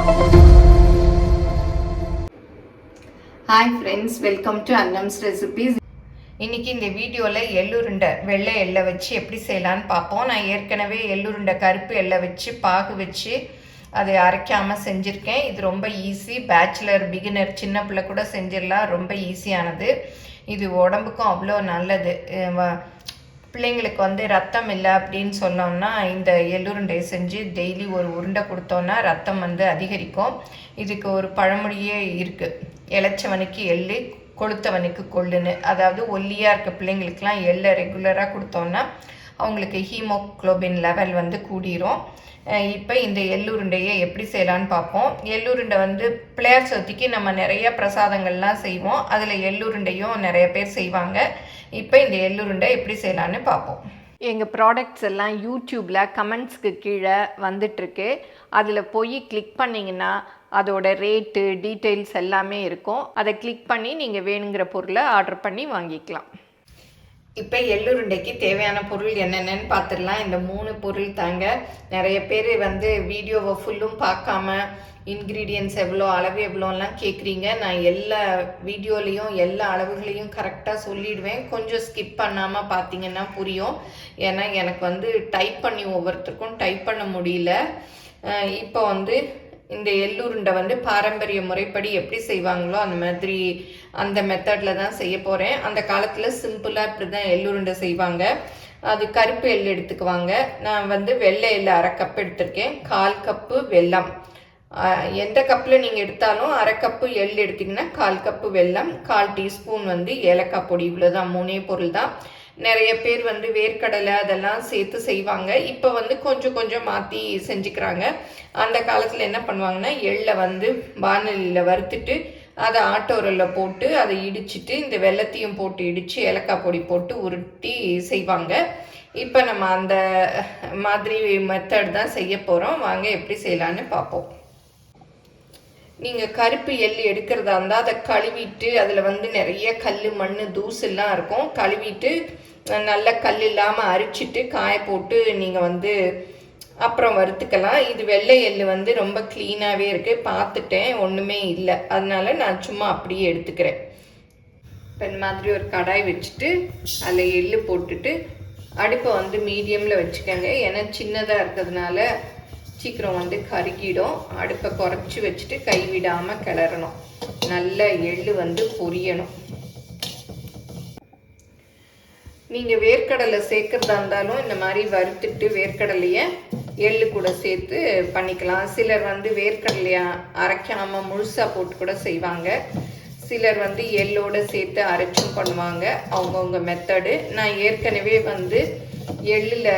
Hi friends, welcome to Annam's Recipes. இன்னைக்கு இந்த வீடியோவில் எள்ளுருண்டை வெள்ளை எள்ளை வச்சு எப்படி செய்யலான்னு பார்ப்போம். நான் ஏற்கனவே எள்ளுருண்டை கருப்பு எள்ளை வச்சு பாகு வச்சு அதை அரைக்காமல் செஞ்சுருக்கேன். இது ரொம்ப ஈஸி, பேச்சுலர் பிகினர் சின்ன பிள்ளை கூட செஞ்சிடலாம், ரொம்ப ஈஸியானது. இது உடம்புக்கும் அவ்வளோ நல்லது. பிள்ளைங்களுக்கு ரத்தம் இல்லை அப்படின்னு சொன்னோம்னா இந்த எள்ளுருண்டையை செஞ்சு டெய்லி ஒரு உருண்டை கொடுத்தோன்னா ரத்தம் அதிகரிக்கும். இதுக்கு ஒரு பழமொழியே இருக்குது, இளைச்சவனுக்கு எள்ளு கொளுத்தவனுக்கு கொள்ளுன்னு. அதாவது ஒல்லியாக இருக்க பிள்ளைங்களுக்கெலாம் எள்ளை ரெகுலராக கொடுத்தோன்னா அவங்களுக்கு ஹீமோக்ளோபின் லெவல் கூடிரும். இப்போ இந்த எள்ளுருண்டையை எப்படி செய்யலான்னு பார்ப்போம். எள்ளுருண்டை பிள்ளையார் சதுர்த்திக்கு நம்ம நிறைய பிரசாதங்கள்லாம் செய்வோம், அதில் எள்ளுருண்டையும் நிறைய பேர் செய்வாங்க. இப்போ இந்த எள்ளுருண்டை எப்படி செய்யலான்னு பார்ப்போம். எங்கள் ப்ராடக்ட்ஸ் எல்லாம் யூடியூப்பில் கமெண்ட்ஸ்க்கு கீழே வந்துட்டுருக்கு. அதில் போய் கிளிக் பண்ணிங்கன்னா அதோட ரேட்டு டீட்டெயில்ஸ் எல்லாமே இருக்கும். அதை கிளிக் பண்ணி நீங்கள் வேணுங்கிற பொருளை ஆர்டர் பண்ணி வாங்கிக்கலாம். இப்போ எள்ளுருண்டைக்கு தேவையான பொருள் என்னென்னு பார்த்துடலாம். இந்த 3 பொருள் தாங்க. நிறைய பேர் வீடியோவை ஃபுல்லும் பார்க்காம இன்க்ரீடியன்ட்ஸ் எவ்வளோ அளவு எவ்வளோலாம் கேட்குறீங்க. நான் எல்லா வீடியோலையும் எல்லா அளவுகளையும் கரெக்டாக சொல்லிடுவேன். கொஞ்சம் ஸ்கிப் பண்ணாமல் பார்த்தீங்கன்னா புரியும். ஏன்னா எனக்கு டைப் பண்ணி ஒவ்வொருத்தருக்கும் டைப் பண்ண முடியல. இப்போ இந்த எள்ளுருண்டை பாரம்பரிய முறைப்படி எப்படி செய்வாங்களோ அந்த மெத்தடில் தான் செய்ய போகிறேன். அந்த காலத்தில் சிம்பிளாக இப்படி தான் எள்ளுருண்டை செய்வாங்க. அது கருப்பு எள் எடுத்துக்குவாங்க. நான் வெள்ளை எள் 1/2 கப் எடுத்திருக்கேன். 1/4 கப்பு வெல்லம். எந்த கப்பில் நீங்கள் எடுத்தாலும் 1/2 கப்பு எள் எடுத்திங்கன்னா 1/4 கப்பு வெல்லம், 1/4 டீஸ்பூன் ஏலக்காய் பொடி. இவ்வளோதான், 3 பொருள் தான். நிறைய பேர் வேர்க்கடலை அதெல்லாம் சேர்த்து செய்வாங்க. இப்போ கொஞ்சம் கொஞ்சம் மாற்றி செஞ்சுக்கிறாங்க. அந்த காலத்தில் என்ன பண்ணுவாங்கன்னா எள்ளை வானலியில் வறுத்துட்டு அதை ஆட்டோரில் போட்டு அதை இடிச்சிட்டு இந்த வெல்லத்தையும் போட்டு இடித்து ஏலக்காய் பொடி போட்டு உருட்டி செய்வாங்க. இப்போ நம்ம அந்த மாதிரி மெத்தட் தான் செய்ய போகிறோம். வாங்க எப்படி செய்யலான்னு பார்ப்போம். நீங்கள் கருப்பு எள் எடுக்கிறதா இருந்தால் அதை கழுவிட்டு அதில் நிறைய கல் மண் தூசெல்லாம் இருக்கும். கழுவிட்டு நல்ல கல் இல்லாமல் அரிச்சிட்டு காய போட்டு நீங்கள் அப்புறம் வறுத்துக்கலாம். இது வெள்ளை எள் ரொம்ப க்ளீனாகவே இருக்குது, பார்த்துட்டேன், ஒன்றுமே இல்லை. அதனால நான் சும்மா அப்படியே எடுத்துக்கிறேன். இப்போ இந்த மாதிரி ஒரு கடாய் வச்சுட்டு அதில் எள் போட்டுட்டு அடுப்பை மீடியமில் வச்சுக்கோங்க. ஏன்னா சின்னதாக இருக்கிறதுனால சீக்கிரம் கருகிடும். அடுப்பை குறைச்சி வச்சுட்டு கைவிடாமல் கிளறணும். நல்ல எள்ளு பொரியணும். நீங்கள் வேர்க்கடலை சேர்க்குறதா இருந்தாலும் இந்த மாதிரி வறுத்துட்டு வேர்க்கடலையை எள்ளு கூட சேர்த்து பண்ணிக்கலாம். சிலர் வேர்க்கடலையை அரைக்காமல் முழுசாக போட்டு கூட செய்வாங்க. சிலர் எள்ளோடு சேர்த்து அரைச்சும் பண்ணுவாங்க. அவங்கவுங்க மெத்தடு. நான் ஏற்கனவே எள்ளில்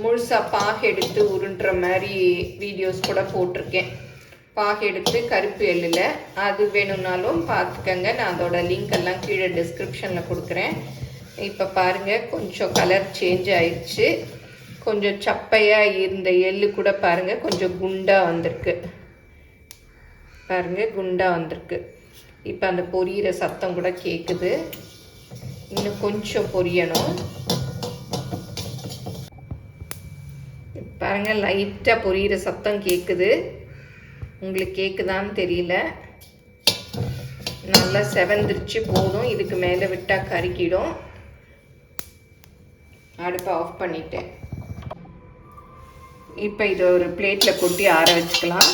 முழுசாக பாகு எடுத்து உருண்டுற மாதிரி வீடியோஸ் கூட போட்டிருக்கேன். பாகு எடுத்து கருப்பு எள்ளில், அது வேணும்னாலும் பார்த்துக்கங்க. நான் அதோட லிங்க் எல்லாம் கீழே டிஸ்கிரிப்ஷனில் கொடுக்குறேன். இப்போ பாருங்கள், கொஞ்சம் கலர் சேஞ்ச் ஆயிடுச்சு. கொஞ்சம் சப்பையாக இருந்த எள்ளு கூட பாருங்கள் கொஞ்சம் குண்டாக வந்திருக்கு. பாருங்கள், குண்டாக வந்திருக்கு. இப்போ அந்த பொரியிற சத்தம் கூட கேட்குது. இன்னும் கொஞ்சம் பொரியணும். பாருங்கள், லைட்டாக பொரியிற சத்தம் கேட்குது. உங்களுக்கு கேட்குதான்னு தெரியல. நல்லா செவந்திருச்சு, போதும். இதுக்கு மேலே விட்டால் கருக்கிடும். அடுப்பை ஆஃப் பண்ணிட்டேன். இப்போ இதை ஒரு பிளேட்டில் கொட்டி ஆற வச்சுக்கலாம்.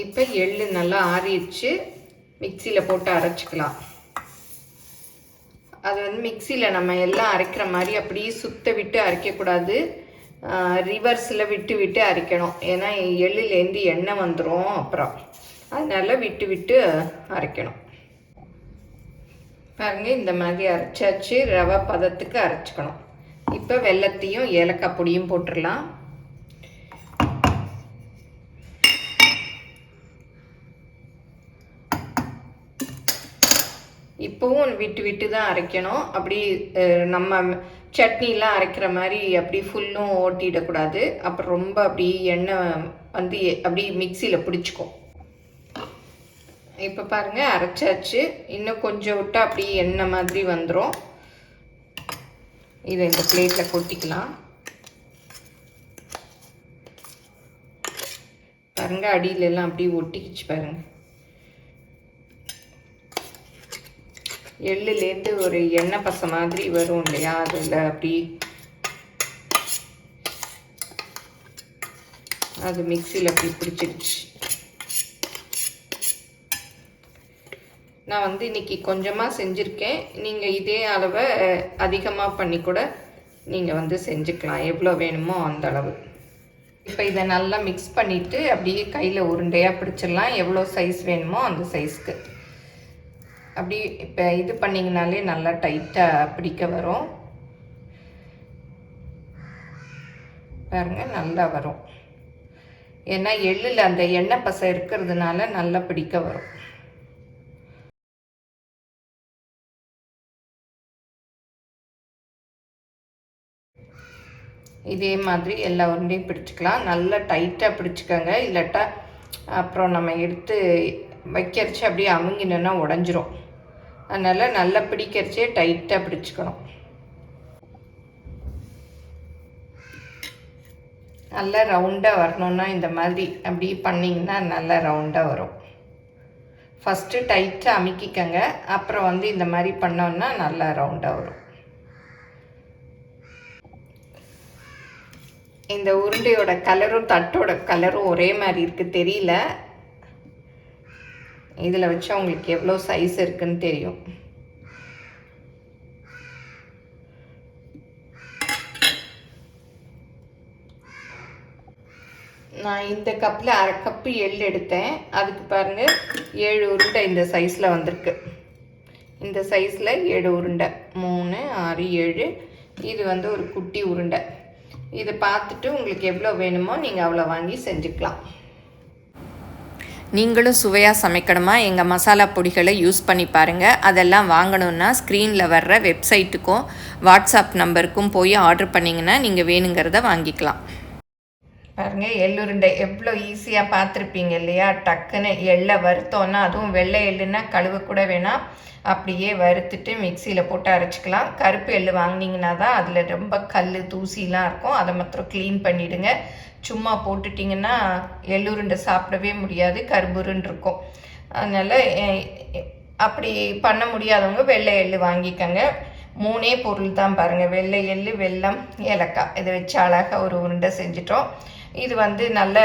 இப்போ எள்ளு நல்லா ஆறிடுச்சு. மிக்சியில் போட்டு அரைச்சிக்கலாம். அது மிக்சியில் நம்ம எல்லாம் அரைக்கிற மாதிரி அப்படியே சுத்த விட்டு அரைக்கக்கூடாது, ரிவர்ஸில் விட்டு விட்டு அரைக்கணும். ஏன்னா எள்ளுலேருந்து எண்ணெய் வந்துடும் அப்புறம். அதனால விட்டு விட்டு அரைக்கணும். பாருங்கள், இந்த மாதிரி அரைச்சாச்சு. ரவை பதத்துக்கு அரைச்சிக்கணும். இப்போ வெல்லத்தையும் ஏலக்காய் பொடியும் போட்டுடலாம். இப்போவும் விட்டு விட்டு தான் அரைக்கணும். அப்படி நம்ம சட்னிலாம் அரைக்கிற மாதிரி அப்படி ஃபுல்லும் ஓட்டிடக்கூடாது. அப்புறம் ரொம்ப அப்படி எண்ணெய் அப்படி மிக்சியில் பிடிச்சிக்கும். இப்போ பாருங்கள், அரைச்சாச்சு. இன்னும் கொஞ்சம் விட்டால் அப்படி எண்ணெய் மாதிரி வந்துடும். இதை இந்த பிளேட்டில் கொட்டிக்கலாம். பாருங்கள், அடியிலெல்லாம் அப்படியே ஒட்டிக்கிச்சு பாருங்கள். எள்ளுலேருந்து ஒரு எண்ணெய் பசை மாதிரி வரும் இல்லையா, அதில் அப்படி அது மிக்சியில் அப்படி பிடிச்சிருச்சு. நான் வந்து இன்றைக்கி கொஞ்சமாக செஞ்சுருக்கேன். நீங்கள் இதே அளவை அதிகமாக பண்ணி கூட நீங்கள் வந்து செஞ்சுக்கலாம், எவ்வளோ வேணுமோ அந்த அளவு. இப்போ இதை நல்லா மிக்ஸ் பண்ணிவிட்டு அப்படியே கையில் உருண்டையாக பிடிச்சிடலாம். எவ்வளோ சைஸ் வேணுமோ அந்த சைஸ்க்கு அப்படி இப்போ இது பண்ணிங்கனாலே நல்லா டைட்டாக பிடிக்க வரும். பாருங்கள், நல்லா வரும். ஏன்னா எள்ளில் அந்த எண்ணெய் பசை இருக்கிறதுனால நல்லா பிடிக்க வரும். இதே மாதிரி எல்லா உருண்டையும் பிடிச்சிக்கலாம். நல்லா டைட்டாக பிடிச்சிக்கோங்க, இல்லாட்டா அப்புறம் நம்ம எடுத்து வைக்கிறச்சு அப்படியே அமுங்கினா உடஞ்சிரும். அதனால் நல்லா பிடிக்கிறச்சே டைட்டாக பிடிச்சிக்கணும். நல்லா ரவுண்டாக வரணுன்னா இந்த மாதிரி அப்படி பண்ணிங்கன்னா நல்லா ரவுண்டாக வரும். ஃபஸ்ட்டு டைட்டாக அமுக்கிக்கங்க, அப்புறம் வந்து இந்த மாதிரி பண்ணோன்னா நல்லா ரவுண்டாக வரும். இந்த உருண்டையோட கலரும் தட்டோட கலரும் ஒரே மாதிரி இருக்குது, தெரியல. இதில் வச்சா உங்களுக்கு எவ்வளோ சைஸ் இருக்குன்னு தெரியும். நான் இந்த கப்பில் 1/2 கப்பு எள் எடுத்தேன். அதுக்கு பாருங்கள் 7 உருண்டை இந்த சைஸில் வந்திருக்கு. இந்த சைஸில் 7 உருண்டை, 3, 6, 7. இது வந்து ஒரு குட்டி உருண்டை. இதை பார்த்துட்டு உங்களுக்கு எவ்வளோ வேணுமோ நீங்கள் அவ்வளோ வாங்கி செஞ்சுக்கலாம். நீங்களும் சுவையாக சமைக்கணுமா, எங்கள் மசாலா பொடிகளை யூஸ் பண்ணி பாருங்கள். அதெல்லாம் வாங்கணுன்னா ஸ்க்ரீனில் வர்ற வெப்சைட்டுக்கும் வாட்ஸ்அப் நம்பருக்கும் போய் ஆர்டர் பண்ணிங்கன்னா நீங்கள் வேணுங்கிறத வாங்கிக்கலாம். பாருங்கள், எள்ளுருண்டை எவ்வளோ ஈஸியாக பார்த்துருப்பீங்க இல்லையா. டக்குன்னு எள்ளை வறுத்தோன்னா, அதுவும் வெள்ளை எள்ளுன்னா கழுவ கூட வேணாம், அப்படியே வறுத்துட்டு மிக்சியில் போட்டு அரைச்சிக்கலாம். கருப்பு எள் வாங்கினீங்கன்னா தான் அதில் ரொம்ப கல் தூசிலாம் இருக்கும், அதை மாத்திரம் க்ளீன் பண்ணிவிடுங்க. சும்மா போட்டுட்டிங்கன்னா எள்ளுருண்டை சாப்பிடவே முடியாது, கரும்புருன்னு இருக்கும். அதனால் அப்படி பண்ண முடியாதவங்க வெள்ளை எள் வாங்கிக்கோங்க. 3 பொருள் தான் பாருங்கள், வெள்ளை எள், வெல்லம், ஏலக்காய். இதை வச்சு அழகாக ஒரு உருண்டை செஞ்சிட்டோம். இது வந்து நல்ல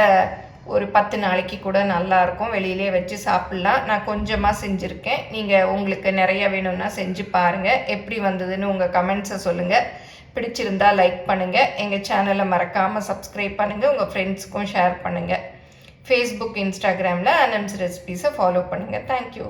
ஒரு 10 நாளைக்கு கூட நல்லாயிருக்கும், வெளியிலே வச்சு சாப்பிட்லாம். நான் கொஞ்சமாக செஞ்சுருக்கேன், நீங்கள் உங்களுக்கு நிறைய வேணும்னா செஞ்சு பாருங்கள். எப்படி வந்ததுன்னு உங்கள் கமெண்ட்ஸை சொல்லுங்கள். பிடிச்சிருந்தா லைக் பண்ணுங்கள். எங்கள் சேனலை மறக்காமல் சப்ஸ்கிரைப் பண்ணுங்கள். உங்கள் ஃப்ரெண்ட்ஸுக்கும் ஷேர் பண்ணுங்கள். ஃபேஸ்புக், இன்ஸ்டாகிராமில் அனம்ஸ் ரெசிபீஸை ஃபாலோ பண்ணுங்கள். தேங்க்யூ.